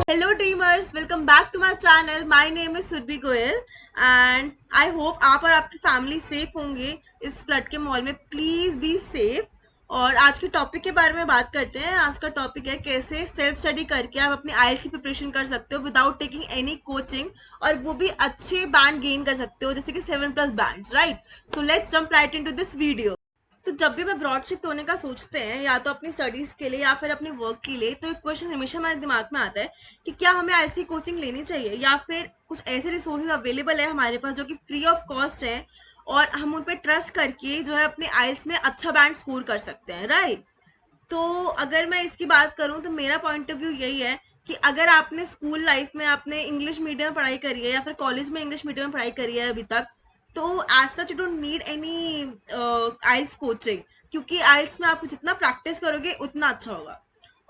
Hello dreamers, welcome back to my channel. My name is Surbhi Goyal and I hope आप और आपकी family safe होंगे इस flood के माहौल में. Please be safe. और आज के टॉपिक के बारे में बात करते हैं. आज का टॉपिक है कैसे सेल्फ स्टडी करके आप अपनी आईएलटीएस की प्रिपरेशन कर सकते हो विदाउट टेकिंग एनी कोचिंग, और वो भी अच्छे बैंड गेन कर सकते हो जैसे कि 7+ bands, right. So let's jump right into this video. तो जब भी मैं ब्रॉड शिफ्ट होने का सोचते हैं या तो अपनी स्टडीज के लिए या फिर अपने वर्क के लिए, तो एक क्वेश्चन हमेशा हमारे दिमाग में आता है कि क्या हमें ऐसी कोचिंग लेनी चाहिए या फिर कुछ ऐसे रिसोर्सेज अवेलेबल है हमारे पास जो कि फ्री ऑफ कॉस्ट है और हम उन पर ट्रस्ट करके जो है अपने आइल्स में अच्छा बैंड स्कोर कर सकते हैं, राइट. तो अगर मैं इसकी बात करूं तो मेरा पॉइंट ऑफ व्यू यही है कि अगर आपने स्कूल लाइफ में आपने इंग्लिश मीडियम पढ़ाई करी है या फिर कॉलेज में इंग्लिश मीडियम पढ़ाई करी है अभी तक, तो as such you don't need any IELTS coaching, क्योंकि आइल्स में आप जितना प्रैक्टिस करोगे उतना अच्छा होगा.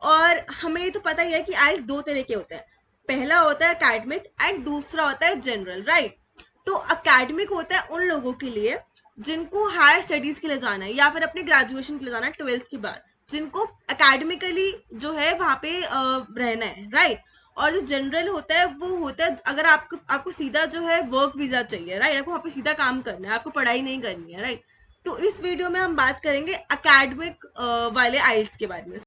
और हमें ये तो पता ही है कि आइल्स दो तरह के होते हैं. पहला होता है अकेडमिक एंड दूसरा होता है जनरल, राइट. तो अकेडमिक होता है उन लोगों के लिए जिनको हायर स्टडीज के लिए जाना है या फिर अपने ग्रेजुएशन के लिए जाना है 12th के बाद, जिनको अकेडमिकली जो है वहाँ पे रहना है, राइट. और जो जनरल होता है वो होता है अगर आपको सीधा जो है वर्क वीजा चाहिए, राइट. आपको वहाँ पे सीधा काम करना है, आपको पढ़ाई नहीं करनी है, राइट. तो इस वीडियो में हम बात करेंगे अकेडमिक वाले आइल्स के बारे में.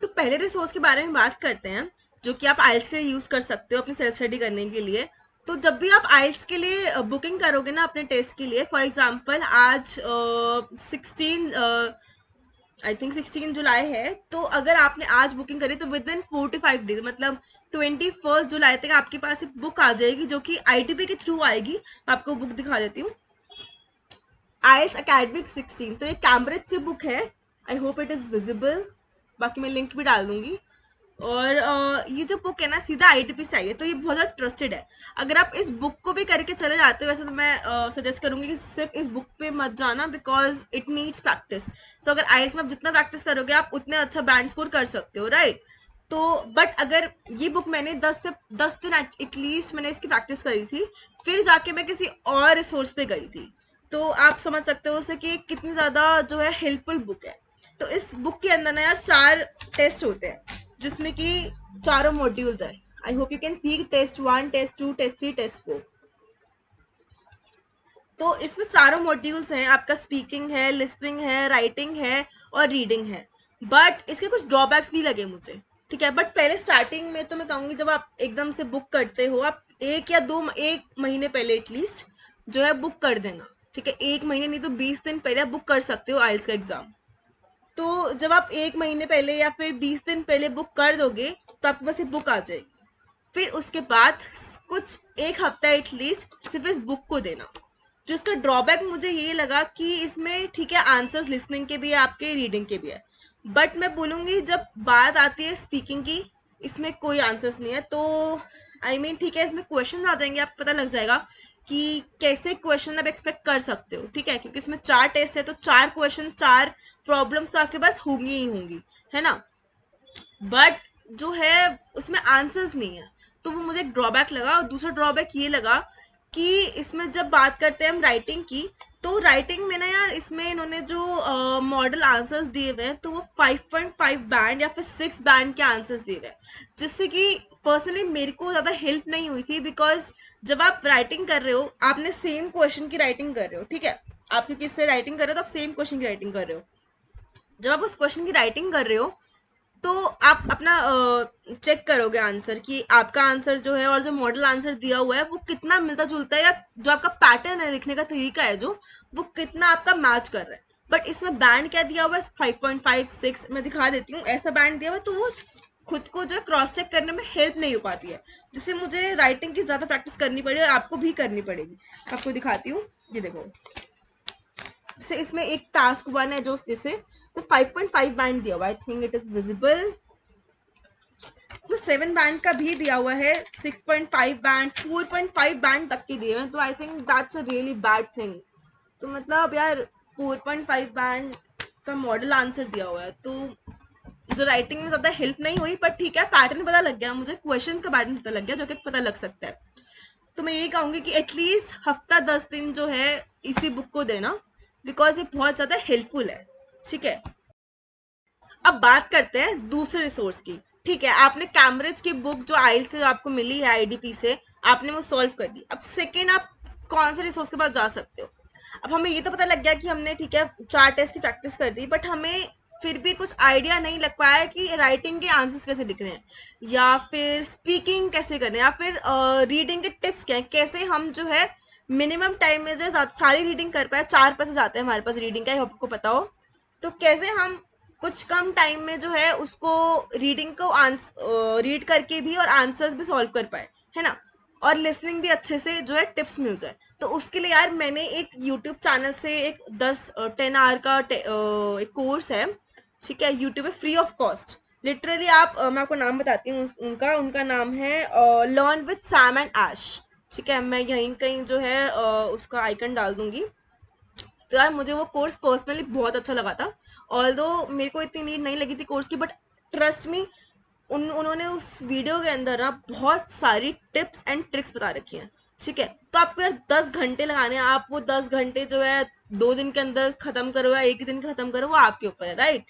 तो पहले रिसोर्स के बारे में बात करते हैं जो कि आप आइल्स के लिए यूज कर सकते हो अपनी सेल्फ स्टडी करने के लिए. तो जब भी आप आइल्स के लिए बुकिंग करोगे ना अपने टेस्ट के लिए, फॉर एग्जांपल आज 16 जुलाई है, तो अगर आपने आज बुकिंग करी तो विद इन 4 to 5 डेज, मतलब 21 जुलाई तक आपके पास एक बुक आ जाएगी जो कि आईटीपी के थ्रू आएगी. मैं आपको बुक दिखा देती हूँ. आईएल्स अकेडमिक 16, तो ये कैम्ब्रिज से बुक है. I hope it is visible, बाकी मैं लिंक भी डाल दूंगी. और ये जो बुक है ना सीधा आईटीपी से आई है, तो ये बहुत ज़्यादा ट्रस्टेड है. अगर आप इस बुक को भी करके चले जाते हो, वैसे तो मैं सजेस्ट करूंगी कि सिर्फ इस बुक पे मत जाना बिकॉज इट नीड्स प्रैक्टिस. तो अगर आईएल्स में आप जितना प्रैक्टिस करोगे आप उतने अच्छा बैंड स्कोर कर सकते हो, राइट. तो बट अगर ये बुक मैंने 10 दिन एटलीस्ट मैंने इसकी प्रैक्टिस करी थी, फिर जाके मैं किसी और रिसोर्स पे गई थी, तो आप समझ सकते हो उसे कि कितनी ज़्यादा जो है हेल्पफुल बुक है. तो इस बुक के अंदर ना यार 4 टेस्ट होते हैं जिसमें कि चारों मॉड्यूल्स है. I hope you can see test 1, test 2, test 3, test 4. तो इसमें चारों मॉड्यूल्स हैं. आपका स्पीकिंग है, लिसनिंग है, राइटिंग है और रीडिंग है. बट इसके कुछ ड्रॉबैक्स भी लगे मुझे, ठीक है. बट पहले स्टार्टिंग में तो मैं कहूँगी जब आप एकदम से बुक करते हो, आप एक महीने पहले एटलीस्ट जो है बुक कर देना, ठीक है. एक महीने नहीं तो 20 दिन पहले आप बुक कर सकते हो आइल्स का एग्जाम. तो जब आप एक महीने पहले या फिर 20 दिन पहले बुक कर दोगे तो आपके पास ये बुक आ जाएगी. फिर उसके बाद कुछ एक हफ्ता एटलीस्ट सिर्फ इस बुक को देना. जो इसका ड्रॉबैक मुझे ये लगा कि इसमें ठीक है आंसर्स लिसनिंग के भी है, आपके रीडिंग के भी है, बट मैं बोलूँगी जब बात आती है स्पीकिंग की, इसमें कोई आंसर्स नहीं है. तो आई मीन ठीक है इसमें क्वेश्चन आ जाएंगे, आपको पता लग जाएगा कि कैसे क्वेश्चन आप एक्सपेक्ट कर सकते हो, ठीक है. क्योंकि इसमें 4 टेस्ट है तो 4 क्वेश्चन 4 प्रॉब्लम्स तो आपके पास होंगी ही होंगी, है ना. बट जो है उसमें आंसर्स नहीं है, तो वो मुझे एक ड्रॉबैक लगा. और दूसरा ड्रॉबैक ये लगा कि इसमें जब बात करते हैं हम राइटिंग की, तो राइटिंग में ना यार इसमें इन्होंने जो मॉडल आंसर्स दिए हुए हैं तो वो 5.5 बैंड या फिर 6 बैंड के आंसर्स दिए हुए हैं, जिससे कि पर्सनली मेरे को ज़्यादा हेल्प नहीं हुई थी. बिकॉज जब आप राइटिंग कर रहे हो, आपने सेम क्वेश्चन की राइटिंग कर रहे हो, ठीक है. आप क्योंकि इससे राइटिंग कर रहे हो तो आप सेम क्वेश्चन की राइटिंग कर रहे हो. जब आप उस क्वेश्चन की राइटिंग कर रहे हो तो आप अपना चेक करोगे आंसर कि आपका आंसर जो है और जो मॉडल आंसर दिया हुआ है वो कितना मिलता जुलता है, या जो आपका पैटर्न है लिखने का तरीका है जो वो कितना आपका मैच कर रहा है. बट इसमें बैंड क्या दिया हुआ है 5.5 6, मैं दिखा देती हूँ. ऐसा बैंड दिया हुआ है तो वो खुद को जो है क्रॉस चेक करने में हेल्प नहीं हो पाती है, जिससे मुझे राइटिंग की ज़्यादा प्रैक्टिस करनी पड़ी और आपको भी करनी पड़ेगी. आपको दिखाती हूँ, ये देखो. जैसे इसमें एक टास्क 1 है जो जैसे तो 5.5 बैंड दिया हुआ है, I think it is visible. इसमें 7 बैंड का भी दिया हुआ है, 6.5 बैंड, 4.5 बैंड तक के दिए हुए हैं. तो I think that's a really bad thing. तो मतलब यार 4.5 बैंड का मॉडल आंसर दिया हुआ है, तो जो राइटिंग में ज़्यादा हेल्प नहीं हुई. पर ठीक है पैटर्न पता लग गया मुझे, क्वेश्चन का पैटर्न पता लग गया जो कि पता लग सकता है. तो मैं यही कहूँगी कि एटलीस्ट हफ्ता 10 दिन जो है इसी बुक को देना, बिकॉज ये बहुत ज़्यादा हेल्पफुल है, ठीक है. अब बात करते हैं दूसरे रिसोर्स की. ठीक है, आपने कैम्ब्रिज की बुक जो आइल से आपको मिली है आईडीपी से, आपने वो सॉल्व कर दी। अब सेकेंड आप कौन से रिसोर्स के पास जा सकते हो? अब हमें ये तो पता लग गया कि हमने ठीक है 4 टेस्ट की प्रैक्टिस कर दी, बट हमें फिर भी कुछ आइडिया नहीं लग पाया कि राइटिंग के आंसर्स कैसे लिखने हैं, या फिर स्पीकिंग कैसे करने हैं, या फिर रीडिंग के टिप्स क्या हैं, कैसे हम जो है मिनिमम टाइम में जो है सारी रीडिंग कर पाए। 4 पैसे जाते हैं हमारे पास रीडिंग का, आपको पता हो। तो कैसे हम कुछ कम टाइम में जो है उसको रीडिंग को रीड करके भी और आंसर्स भी सॉल्व कर पाए, है ना, और लिसनिंग भी अच्छे से जो है टिप्स मिल जाए। तो उसके लिए यार मैंने एक यूट्यूब चैनल से एक 10-10 आवर का एक कोर्स है, ठीक है, यूट्यूब पे फ्री ऑफ कॉस्ट। लिटरली आप मैं आपको नाम बताती हूँ उनका उनका नाम है लर्न विद सैम एंड ऐश। ठीक है, मैं यहीं कहीं जो है उसका आइकन डाल दूंगी। तो यार मुझे वो कोर्स पर्सनली बहुत अच्छा लगा था, ऑल्दो मेरे को इतनी नीड नहीं लगी थी कोर्स की, बट ट्रस्ट मी उन्होंने उस वीडियो के अंदर ना बहुत सारी टिप्स एंड ट्रिक्स बता रखी हैं। ठीक है, तो आपको यार 10 घंटे लगाने हैं, आप वो 10 घंटे जो है 2 दिन के अंदर खत्म करो या एक ही दिन खत्म करो, वो आपके ऊपर है, राइट।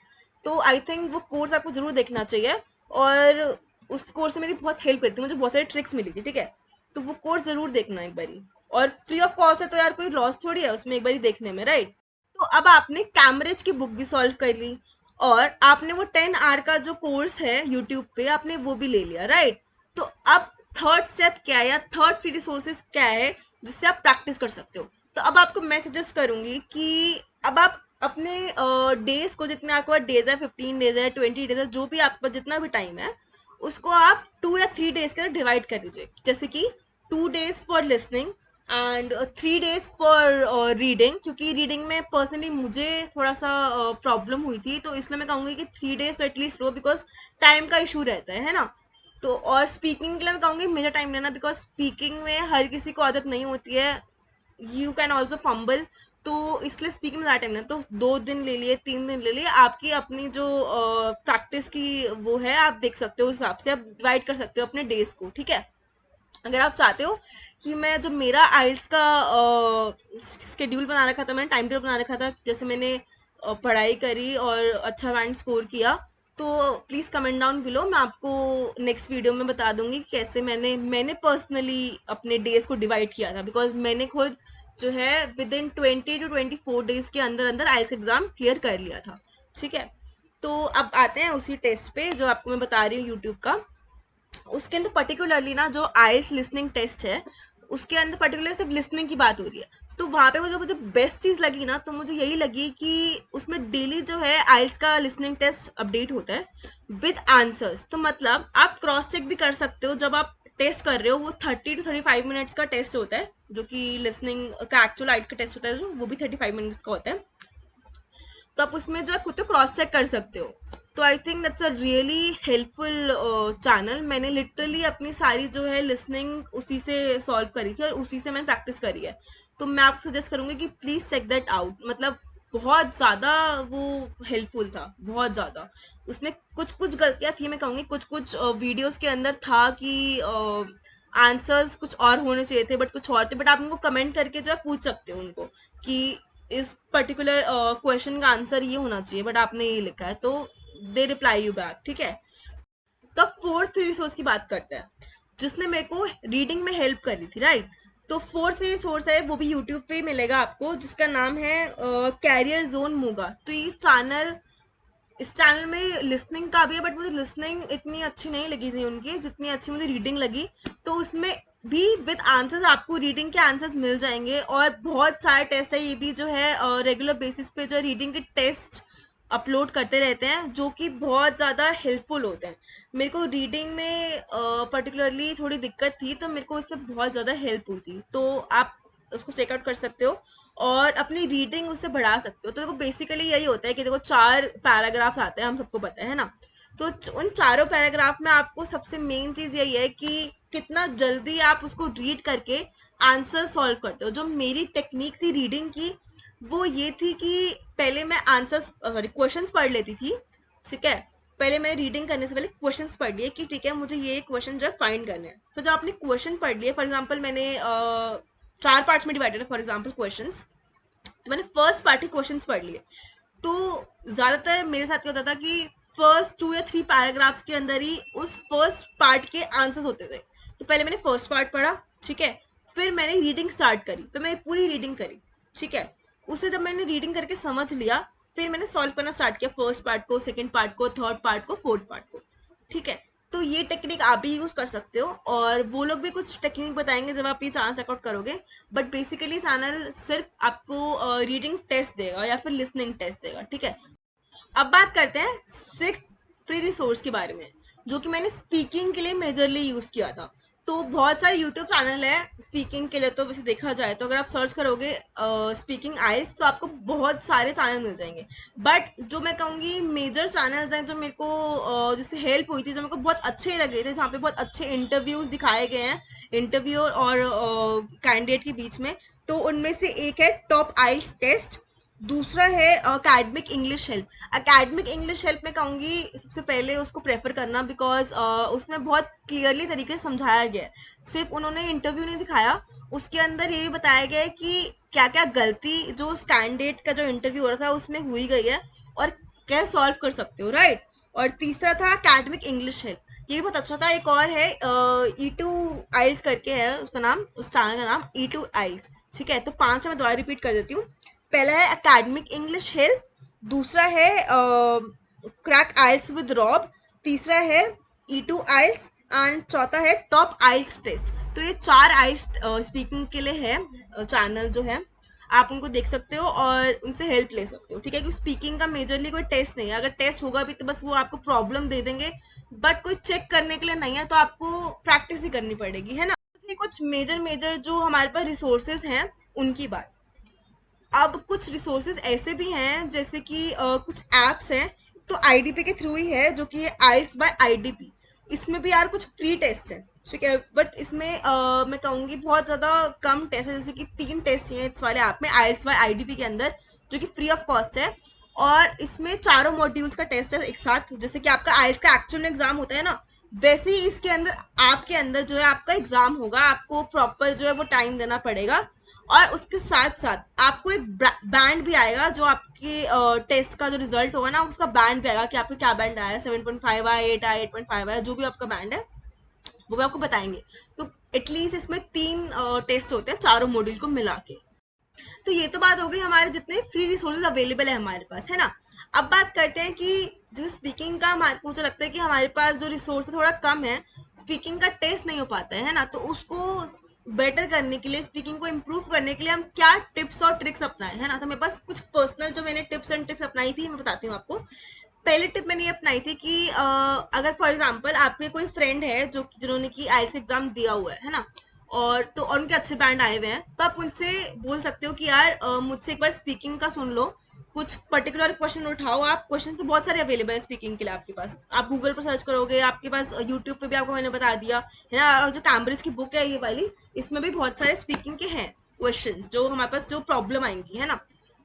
तो आई थिंक वो कोर्स आपको जरूर देखना चाहिए, और उस कोर्स से मेरी बहुत हेल्प करी थी, मुझे बहुत सारी ट्रिक्स मिली थी। ठीक है, तो वो कोर्स जरूर देखना एक बारी, और फ्री ऑफ कॉस्ट है तो यार कोई लॉस थोड़ी है उसमें एक बारी देखने में, राइट। तो अब आपने कैम्ब्रिज की बुक भी सॉल्व कर ली, और आपने वो 10 आवर का जो कोर्स है यूट्यूब पे आपने वो भी ले लिया, राइट। तो अब थर्ड स्टेप क्या है, या थर्ड फ्री रिसोर्सेज क्या है जिससे आप प्रैक्टिस कर सकते हो? तो अब आपको मैं सजेस्ट करूंगी कि अब आप अपने डेज को, जितने आपके पास डेज है, 15 डेज है, 20 डेज है, जो भी आपके पास जितना भी टाइम है, उसको आप 2 या 3 डेज के अंदर डिवाइड कर लीजिए। जैसे कि 2 days for listening and 3 days for reading, क्योंकि रीडिंग में पर्सनली मुझे थोड़ा सा प्रॉब्लम हुई थी, तो इसलिए मैं कहूँगी कि 3 डेज तो एटलीस्ट लो, बिकॉज टाइम का इशू रहता है ना। तो और स्पीकिंग के लिए मैं कहूँगी मेजर टाइम लेना, बिकॉज स्पीकिंग में हर किसी को आदत नहीं होती है, यू कैन ऑल्सो फंबल। तो इसलिए स्पीकिंग में ज़्यादा टाइम लेना, तो 2 दिन ले लिए, 3 दिन ले लिए, आपकी अपनी जो प्रैक्टिस की वो है, आप देख सकते हो, उस हिसाब से आप डिवाइड कर सकते हो अपने डेज को। ठीक है, अगर आप चाहते हो कि मैं जो मेरा आइल्स का शेड्यूल बना रखा था, मैंने टाइम टेबल बना रखा था, जैसे मैंने पढ़ाई करी और अच्छा बैंड स्कोर किया, तो प्लीज़ कमेंट डाउन बिलो, मैं आपको नेक्स्ट वीडियो में बता दूंगी कि कैसे मैंने पर्सनली अपने डेज को डिवाइड किया था, बिकॉज मैंने खुद जो है विद इन 20 to 24 डेज के अंदर अंदर आइल्स एग्ज़ाम क्लियर कर लिया था। ठीक है, तो अब आते हैं उसी टेस्ट पे जो आपको मैं बता रही हूँ यूट्यूब का। उसके अंदर पर्टिकुलरली ना जो आइल्स लिसनिंग टेस्ट है, उसके अंदर पर्टिकुलर सिर्फ लिसनिंग की बात हो रही है। तो वहाँ पे वो जो मुझे बेस्ट चीज़ लगी ना, तो मुझे यही लगी कि उसमें डेली जो है आइल्स का लिसनिंग टेस्ट अपडेट होता है विद आंसर्स। तो मतलब आप क्रॉस चेक भी कर सकते हो जब आप टेस्ट कर रहे हो। वो 30 to 35 मिनट्स का टेस्ट होता है, जो कि लिसनिंग का एक्चुअल आइल्स का टेस्ट होता है, जो वो भी 35 मिनट्स का होता है। तो आप उसमें जो है खुद को क्रॉस चेक कर सकते हो। तो I think that's a really helpful channel. मैंने लिटरली अपनी सारी जो है लिसनिंग उसी से सॉल्व करी थी, और उसी से मैंने प्रैक्टिस करी है। तो मैं आपको सजेस्ट करूँगी कि प्लीज़ चेक दैट आउट, मतलब बहुत ज़्यादा वो हेल्पफुल था, बहुत ज़्यादा। उसमें कुछ कुछ गलतियाँ थी, मैं कहूँगी कुछ कुछ वीडियोज़ के अंदर था कि आंसर्स कुछ और होने चाहिए थे, बट कुछ और थे। बट आप उनको कमेंट करके जो है पूछ सकते हो उनको कि इस पर्टिकुलर क्वेश्चन का आंसर ये होना चाहिए, बट आपने ये लिखा है, तो दे रिप्लाई यू बैक। ठीक है, तो फोर्थ रिसोर्स की बात करते हैं, जिसने मेरे को रीडिंग में हेल्प करी थी, राइट। तो फोर्थ रिसोर्स है, वो भी यूट्यूब पे ही मिलेगा आपको, जिसका नाम है कैरियर जोन मूगा। तो इस चैनल में लिसनिंग का भी है, बट मुझे लिसनिंग इतनी अच्छी नहीं लगी थी उनकी, जितनी अच्छी मुझे रीडिंग लगी। तो उसमें भी विद आंसर्स आपको रीडिंग के आंसर्स मिल जाएंगे, और बहुत सारे टेस्ट है, ये भी जो है रेगुलर बेसिस पे जो है रीडिंग के टेस्ट अपलोड करते रहते हैं, जो कि बहुत ज़्यादा हेल्पफुल होते हैं। मेरे को रीडिंग में पर्टिकुलरली थोड़ी दिक्कत थी, तो मेरे को इसमें बहुत ज़्यादा हेल्प हुई थी। तो आप उसको चेकआउट कर सकते हो और अपनी रीडिंग उससे बढ़ा सकते हो। तो देखो बेसिकली यही होता है कि देखो 4 पैराग्राफ्स आते हैं, हम सबको पता है ना। तो उन चारों पैराग्राफ में आपको सबसे मेन चीज़ यही है कि कितना जल्दी आप उसको रीड करके आंसर सॉल्व करते हो। जो मेरी टेक्निक थी रीडिंग की, वो ये थी कि पहले मैं आंसर्स सॉरी क्वेश्चंस पढ़ लेती थी। ठीक है, पहले मैं रीडिंग करने से पहले क्वेश्चंस पढ़ लिए कि ठीक है मुझे ये क्वेश्चन जो है फाइंड करने हैं। तो जब आपने क्वेश्चन पढ़ लिए, फॉर एग्जांपल मैंने 4 पार्ट्स में डिवाइडेड है फॉर एग्जांपल क्वेश्चंस, तो मैंने फर्स्ट पार्ट के क्वेश्चंस पढ़ लिए। तो ज़्यादातर मेरे साथ क्या होता था कि फर्स्ट 2 या 3 पैराग्राफ्स के अंदर ही उस फर्स्ट पार्ट के आंसर्स होते थे। तो पहले मैंने फर्स्ट पार्ट पढ़ा, ठीक है, फिर मैंने रीडिंग स्टार्ट करी, फिर मैंने पूरी रीडिंग करी, ठीक है। उसे जब मैंने रीडिंग करके समझ लिया, फिर मैंने सॉल्व करना स्टार्ट किया, फर्स्ट पार्ट को, सेकंड पार्ट को, थर्ड पार्ट को, फोर्थ पार्ट को, ठीक है। तो ये टेक्निक आप भी यूज कर सकते हो, और वो लोग भी कुछ टेक्निक बताएंगे जब आप ये चैनल चेकआउट करोगे। बट बेसिकली चैनल सिर्फ आपको रीडिंग टेस्ट देगा या फिर लिसनिंग टेस्ट देगा, ठीक है। अब बात करते हैं सिक्स फ्री रिसोर्स के बारे में, जो कि मैंने स्पीकिंग के लिए मेजरली यूज किया था। तो बहुत सारे यूट्यूब चैनल है स्पीकिंग के लिए, तो वैसे देखा जाए तो अगर आप सर्च करोगे स्पीकिंग आइल्स तो आपको बहुत सारे चैनल मिल जाएंगे। बट जो मैं कहूँगी मेजर चैनल्स हैं जो मेरे को जिससे हेल्प हुई थी, जो मेरे को बहुत अच्छे लगे थे, जहाँ पे बहुत अच्छे इंटरव्यूज दिखाए गए हैं इंटरव्यू और कैंडिडेट के बीच में, तो उनमें से एक है टॉप आइल्स टेस्ट, दूसरा है academic English help. Academic English help में कहूँगी सबसे पहले उसको प्रेफर करना, बिकॉज उसमें बहुत क्लियरली तरीके से समझाया गया है। सिर्फ उन्होंने इंटरव्यू नहीं दिखाया, उसके अंदर ये भी बताया गया है कि क्या क्या गलती जो उस कैंडिडेट का जो इंटरव्यू हो रहा था उसमें हुई गई है और क्या सॉल्व कर सकते हो, राइट। और तीसरा था अकेडमिक इंग्लिश हेल्प, ये भी बहुत अच्छा था। एक और है E2 आइल्स करके है उसका नाम, उस चैनल का नाम E2 आइल्स, ठीक है। तो 5 मैं दोबारा रिपीट कर देती हूँ। पहला है अकेडमिक इंग्लिश हेल्प, दूसरा है क्रैक आइल्स विद रॉब, तीसरा है E2 आइल्स, एंड चौथा है टॉप आइल्स टेस्ट। तो ये 4 आइल्स स्पीकिंग के लिए है चैनल जो है, आप उनको देख सकते हो और उनसे हेल्प ले सकते हो, ठीक है। क्योंकि स्पीकिंग का मेजरली कोई टेस्ट नहीं है, अगर टेस्ट होगा भी तो बस वो आपको प्रॉब्लम दे देंगे, बट कोई चेक करने के लिए नहीं है, तो आपको प्रैक्टिस ही करनी पड़ेगी, है ना। ये कुछ मेजर मेजर जो हमारे पास रिसोर्सेज हैं उनकी बात। अब कुछ रिसोर्सेज ऐसे भी हैं जैसे कि कुछ एप्स हैं, तो आईडीपी के थ्रू ही है, जो कि है आइल्स बाय आईडीपी। इसमें भी यार कुछ फ्री टेस्ट है, ठीक है, बट इसमें मैं कहूँगी बहुत ज़्यादा कम टेस्ट है, जैसे कि 3 टेस्ट हैं इस वाले ऐप में आइल्स बाय आईडीपी के अंदर, जो कि फ्री ऑफ कॉस्ट है। और इसमें चारों मॉड्यूल्स का टेस्ट है एक साथ, जैसे कि आपका आइल्स का एक्चुअल एग्जाम होता है ना, वैसे ही इसके अंदर आपके अंदर जो है आपका एग्जाम होगा, आपको प्रॉपर जो है वो टाइम देना पड़ेगा। और उसके साथ साथ आपको एक बैंड भी आएगा, जो आपके टेस्ट का जो रिजल्ट होगा ना उसका बैंड भी आएगा कि आपको क्या बैंड आया, 7.5 आया, 8 आया, 8.5 आया, जो भी आपका बैंड है वो भी आपको बताएंगे। तो एटलीस्ट इसमें 3 टेस्ट होते हैं चारों मॉड्यूल को मिला के। तो ये तो बात हो गई हमारे जितने फ्री रिसोर्सेज अवेलेबल है हमारे पास, है ना। अब बात करते हैं कि जैसे स्पीकिंग का हमारे मुझे लगता है कि हमारे पास जो रिसोर्स थोड़ा कम है, स्पीकिंग का टेस्ट नहीं हो पाता है ना, तो उसको बेटर करने के लिए, स्पीकिंग को इम्प्रूव करने के लिए हम क्या टिप्स और ट्रिक्स अपनाएं, है ना। तो मेरे पास कुछ पर्सनल जो मैंने टिप्स एंड ट्रिक्स अपनाई थी मैं बताती हूँ आपको। पहली टिप मैंने ये अपनाई थी कि अगर फॉर एग्जांपल आपके कोई फ्रेंड है जो जिन्होंने की आइल्स एग्जाम दिया हुआ है ना, और उनके अच्छे बैंड आए हुए हैं, तो आप उनसे बोल सकते हो कि यार मुझसे एक बार स्पीकिंग का सुन लो, कुछ पर्टिकुलर क्वेश्चन उठाओ। आप क्वेश्चन तो बहुत सारे अवेलेबल है स्पीकिंग के लिए आपके पास, आप गूगल पर सर्च करोगे, आपके पास यूट्यूब पे भी आपको मैंने बता दिया है ना। और जो कैम्ब्रिज की बुक है ये वाली, इसमें भी बहुत सारे स्पीकिंग के हैं क्वेश्चंस जो हमारे पास जो प्रॉब्लम आएंगी, है ना।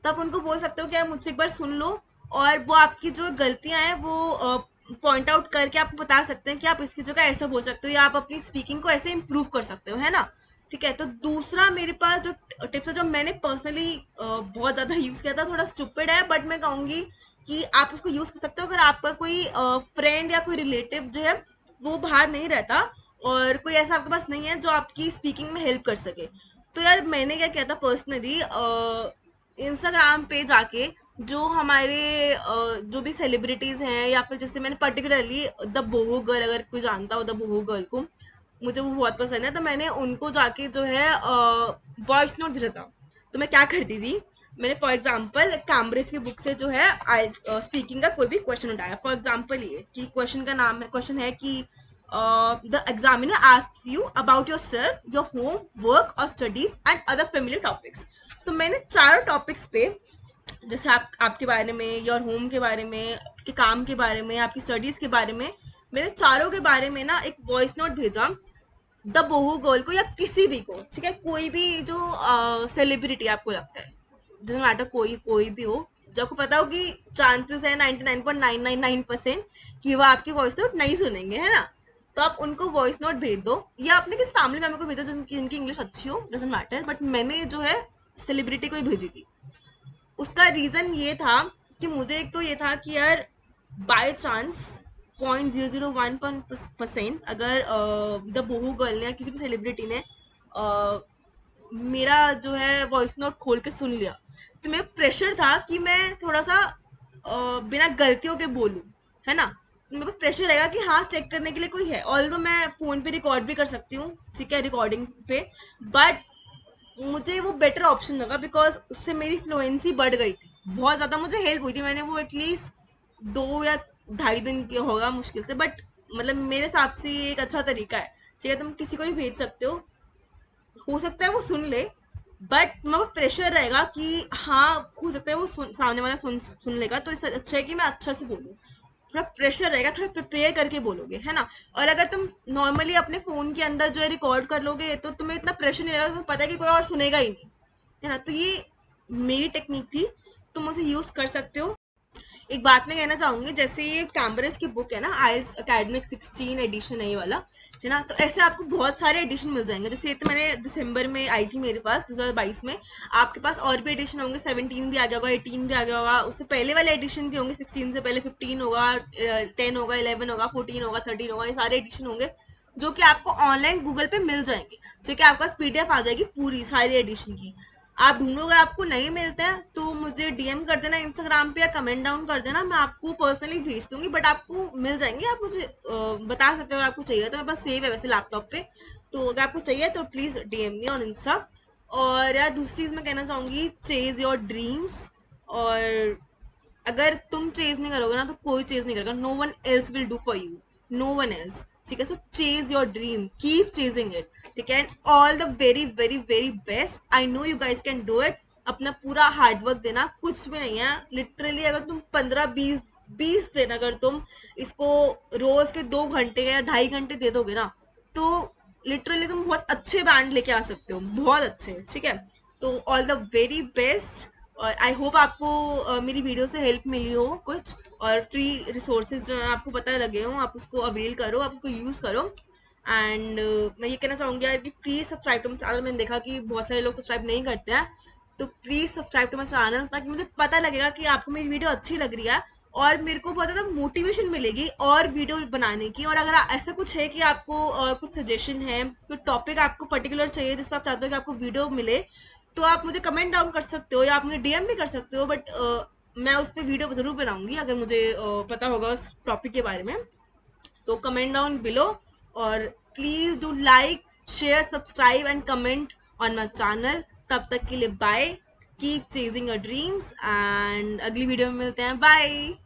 तो आप उनको बोल सकते हो कि यार मुझसे एक बार सुन लो, और वो आपकी जो गलतियां हैं वो पॉइंट आउट करके आपको बता सकते हैं कि आप इसकी जगह ऐसा बोल सकते हो, या आप अपनी स्पीकिंग को ऐसे इम्प्रूव कर सकते हो, है ना। ठीक है, तो दूसरा मेरे पास जो टिप्स है जो मैंने पर्सनली बहुत ज़्यादा यूज़ किया था, थोड़ा स्टूपिड है बट मैं कहूँगी कि आप उसको यूज़ कर सकते हो अगर आपका कोई फ्रेंड या कोई रिलेटिव जो है वो बाहर नहीं रहता, और कोई ऐसा आपके पास नहीं है जो आपकी स्पीकिंग में हेल्प कर सके। तो यार मैंने क्या किया था पर्सनली, इंस्टाग्राम पे जाके जो हमारे जो भी सेलिब्रिटीज़ हैं, या फिर जैसे मैंने पर्टिकुलरली द बोहो गर्ल, अगर कोई जानता हो द बोहो गर्ल को, मुझे वो बहुत पसंद है, तो मैंने उनको जाके जो है वॉइस नोट भेजा था। तो मैं क्या करती थी, मैंने फॉर एग्जांपल कैम्ब्रिज की बुक से जो है आई स्पीकिंग का कोई भी क्वेश्चन उठाया। फॉर एग्जांपल ये कि क्वेश्चन है कि the examiner asks you about yourself, your home, work और studies and other familiar topics. तो मैंने चारों टॉपिक्स पे, जैसे आपके बारे में, योर होम के बारे में, आपके काम के बारे में, आपकी स्टडीज के बारे में, मैंने चारों के बारे में ना एक वॉइस नोट भेजा द बोहो गर्ल को, या किसी भी को, ठीक है, कोई भी जो सेलिब्रिटी आपको लगता है, डजंट मैटर, कोई कोई भी हो, जब आपको पता हो कि चांसेस है 99.999% कि वो आपकी वॉइस नोट नहीं सुनेंगे, है ना। तो आप उनको वॉइस नोट भेज दो, या अपने किसी फैमिली मेम्बर को भेज दो जिनकी इंग्लिश अच्छी हो, डजंट मैटर, बट मैंने जो है सेलिब्रिटी को ही भेजी थी। उसका रीज़न ये था कि मुझे एक तो ये था कि यार बाय चांस 0.001% अगर द बोहो गर्ल ने या किसी भी सेलिब्रिटी ने मेरा जो है वॉइस नोट खोल के सुन लिया, तो मेरा प्रेशर था कि मैं थोड़ा सा बिना गलतियों के बोलूं, है ना। तो मेरे को प्रेशर रहेगा कि हाँ चेक करने के लिए कोई है, ऑल्दो मैं फोन पे रिकॉर्ड भी कर सकती हूँ, ठीक है, रिकॉर्डिंग पे। बट मुझे वो बेटर ऑप्शन लगा बिकॉज उससे मेरी फ्लुएंसी बढ़ गई थी, बहुत ज़्यादा मुझे हेल्प हुई थी। मैंने वो एटलीस्ट 2 या ढाई दिन किया होगा मुश्किल से, बट मतलब मेरे हिसाब से ये एक अच्छा तरीका है, ठीक है। तुम किसी को भी भेज सकते हो सकता है वो सुन ले, बट मेरे प्रेशर रहेगा कि हाँ हो सकता है वो सामने वाला सुन लेगा, तो इससे अच्छा है कि मैं अच्छा से बोलूँ। थोड़ा प्रेशर रहेगा, थोड़ा प्रिपेयर करके बोलोगे, है ना। और अगर तुम नॉर्मली अपने फोन के अंदर जो है रिकॉर्ड कर लोगे तो तुम्हें इतना प्रेशर नहीं लगेगा, तुम्हें पता है कि कोई और सुनेगा ही नहीं, है ना। तो ये मेरी टेक्निक थी, तुम उसे यूज कर सकते हो। एक बात मैं कहना चाहूंगी, जैसे ये कैम्ब्रिज की बुक है ना, आइल्स एकेडमिक 16 एडिशन है ये वाला, है ना। तो ऐसे आपको बहुत सारे एडिशन मिल जाएंगे। जैसे ये तो मैंने दिसंबर में आई थी मेरे पास 2022 में, आपके पास और भी एडिशन होंगे, 17 भी आ गया होगा, 18 भी आ गया होगा, उससे पहले वाले एडिशन भी होंगे, 16 से पहले 15 होगा, 10 होगा, 11 होगा, 14 होगा, 13 होगा, ये सारे एडिशन होंगे जो कि आपको ऑनलाइन गूगल पे मिल जाएंगे, ठीक है। आपके पास पीडीएफ आ जाएगी पूरी सारी एडिशन की। आप ढूंढो, अगर आपको नहीं मिलते हैं तो मुझे डीएम कर देना इंस्टाग्राम पे या कमेंट डाउन कर देना, मैं आपको पर्सनली भेज दूंगी, बट आपको मिल जाएंगे। आप मुझे बता सकते हो अगर आपको चाहिए तो, मेरे पास सेव है वैसे लैपटॉप पे, तो अगर आपको चाहिए तो please DM me on Insta. और यार दूसरी चीज़ मैं कहना चाहूँगी, चेज योर ड्रीम्स। और अगर तुम चेज नहीं करोगे ना तो कोई चेज नहीं करेगा, no one else will do for you, no one else, ठीक है। So chase your dream, keep chasing it, ठीक है। And all the very very very best, I know you guys can do it. अपना पूरा hard work देना, कुछ भी नहीं है लिटरली। अगर तुम 15 20 दिन अगर तुम इसको रोज के 2 घंटे या 2.5 घंटे दे दोगे ना, तो लिटरली तुम बहुत अच्छे बैंड लेके आ सकते हो, बहुत अच्छे, ठीक है। तो ऑल द वेरी बेस्ट। और आई होप आपको मेरी वीडियो से हेल्प मिली हो कुछ, और फ्री रिसोर्सेज जो हैं आपको पता लगे हों, आप उसको अवेल करो, आप उसको यूज़ करो। एंड मैं ये कहना चाहूँगी यार कि please subscribe to my channel. मैंने देखा कि बहुत सारे लोग सब्सक्राइब नहीं करते हैं, तो please subscribe to my channel, ताकि मुझे पता लगेगा कि आपको मेरी वीडियो अच्छी लग रही है, और मेरे को बहुत ज़्यादा मोटिवेशन मिलेगी और वीडियो बनाने की। और अगर ऐसा कुछ है कि आपको कुछ सजेशन है, कोई टॉपिक आपको पर्टिकुलर चाहिए जिस पर आप चाहते हो कि आपको वीडियो मिले, तो आप मुझे कमेंट डाउन कर सकते हो या आप मुझे डीएम भी कर सकते हो। बट मैं उस पर वीडियो ज़रूर बनाऊंगी अगर मुझे पता होगा उस टॉपिक के बारे में। तो कमेंट डाउन बिलो, और please do like, share, subscribe and comment on my channel. तब तक के लिए bye, keep chasing your dreams, and अगली वीडियो में मिलते हैं, बाय।